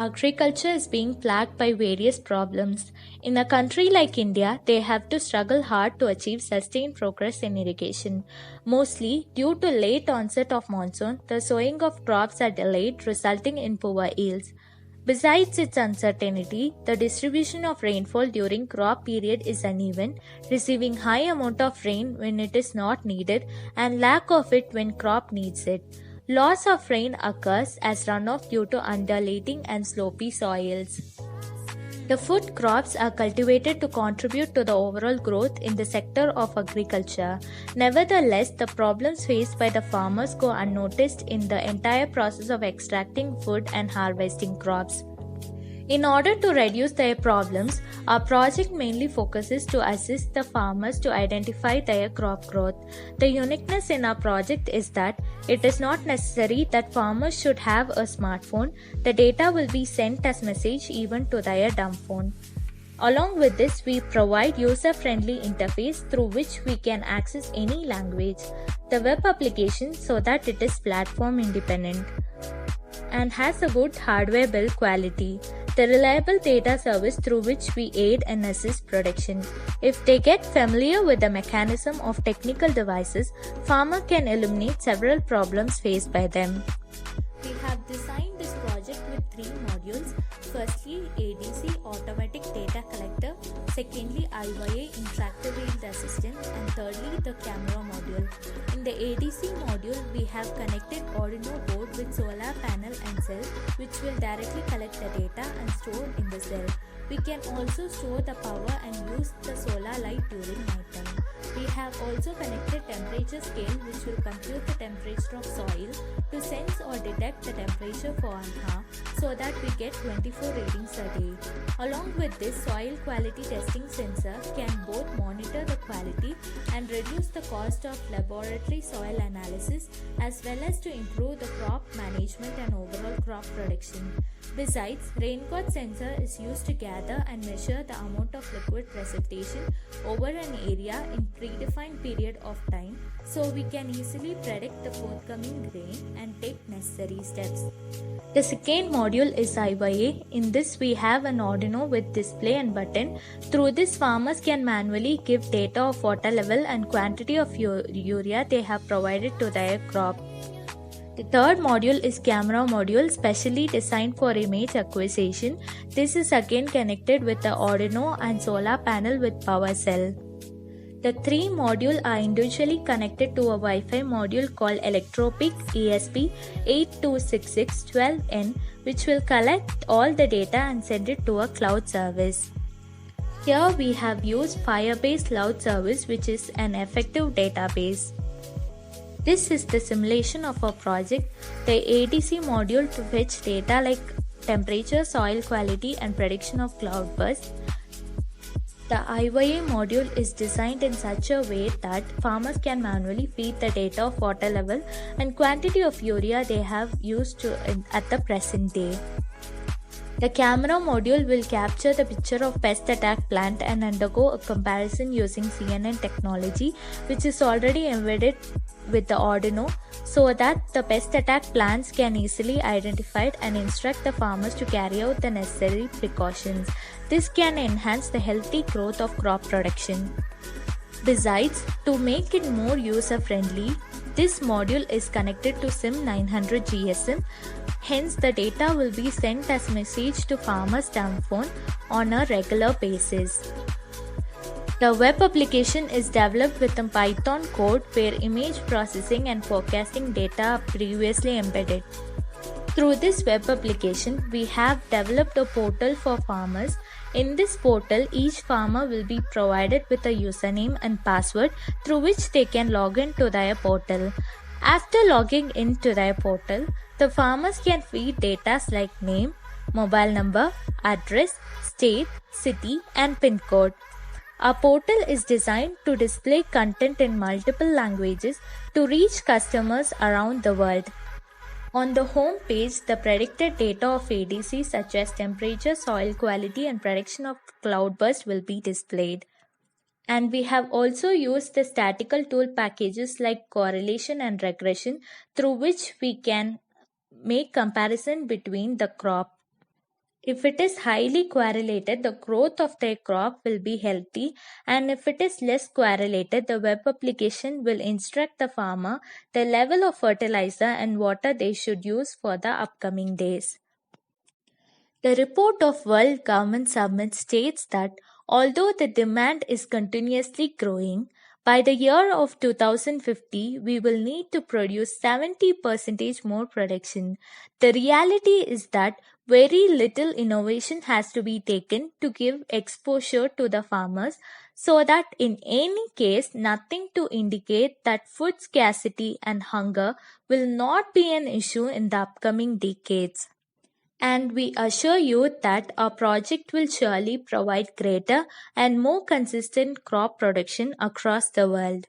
Agriculture is being plagued by various problems. In a country like India, they have to struggle hard to achieve sustained progress in irrigation. Mostly, due to late onset of monsoon, the sowing of crops are delayed, resulting in poor yields. Besides its uncertainty, the distribution of rainfall during crop period is uneven, receiving high amount of rain when it is not needed and lack of it when crop needs it. Loss of rain occurs as runoff due to undulating and slopy soils. The food crops are cultivated to contribute to the overall growth in the sector of agriculture. Nevertheless, the problems faced by the farmers go unnoticed in the entire process of extracting food and harvesting crops. In order to reduce their problems, our project mainly focuses to assist the farmers to identify their crop growth. The uniqueness in our project is that it is not necessary that farmers should have a smartphone. The data will be sent as message even to their dumb phone. Along with this, we provide user-friendly interface through which we can access any language. The web application so that it is platform independent and has a good hardware build quality. The reliable data service through which we aid and assist production. If they get familiar with the mechanism of technical devices, farmer can eliminate several problems faced by them. We have designed this project with 3 modules. Firstly, ADC Automatic Data Collector, secondly IYA Interactive Yield Assistant, and thirdly the camera module. In the ADC module, we have connected Arduino board with solar panel and cell, which will directly collect the data and store in the cell. We can also store the power and use the solar light during night time. We have also connected temperature scale which will compute the temperature of soil to sense or detect the temperature for an hour so that we get 24 readings a day. Along with this, soil quality testing sensor can both monitor the quality and reduce the cost of laboratory soil analysis as well as to improve the crop management and overall crop production. Besides, rainfall sensor is used to gather and measure the amount of liquid precipitation over an area in predefined period of time so we can easily predict the forthcoming rain and take necessary steps. The second module is IYA. In this we have an Arduino with display and button. Through this farmers can manually give data of water level and quantity of urea they have provided to their crop. The third module is camera module specially designed for image acquisition. This is again connected with the Arduino and solar panel with power cell. The 3 modules are individually connected to a Wi-Fi module called Electropic ESP826612N which will collect all the data and send it to a cloud service. Here we have used Firebase Cloud Service which is an effective database. This is the simulation of our project. The ADC module to fetch data like temperature, soil quality and prediction of cloudburst. The IYA module is designed in such a way that farmers can manually feed the data of water level and quantity of urea they have used at the present day. The camera module will capture the picture of pest attack plant and undergo a comparison using CNN technology which is already embedded with the Arduino so that the pest attack plants can easily identify and instruct the farmers to carry out the necessary precautions. This can enhance the healthy growth of crop production. Besides, to make it more user-friendly, this module is connected to SIM900 GSM. Hence, the data will be sent as message to farmers' dumb phone on a regular basis. The web application is developed with a Python code where image processing and forecasting data are previously embedded. Through this web application, we have developed a portal for farmers. In this portal, each farmer will be provided with a username and password through which they can log into their portal. After logging into their portal, the farmers can feed data like name, mobile number, address, state, city, and PIN code. Our portal is designed to display content in multiple languages to reach customers around the world. On the home page, the predicted data of ADC such as temperature, soil quality and prediction of cloudburst will be displayed. And we have also used the statistical tool packages like correlation and regression through which we can make comparison between the crop. If it is highly correlated, the growth of their crop will be healthy, and if it is less correlated, the web application will instruct the farmer the level of fertilizer and water they should use for the upcoming days. The report of World Government Summit states that although the demand is continuously growing, by the year of 2050, we will need to produce 70% more production. The reality is that very little innovation has to be taken to give exposure to the farmers, so that in any case, nothing to indicate that food scarcity and hunger will not be an issue in the upcoming decades. And we assure you that our project will surely provide greater and more consistent crop production across the world.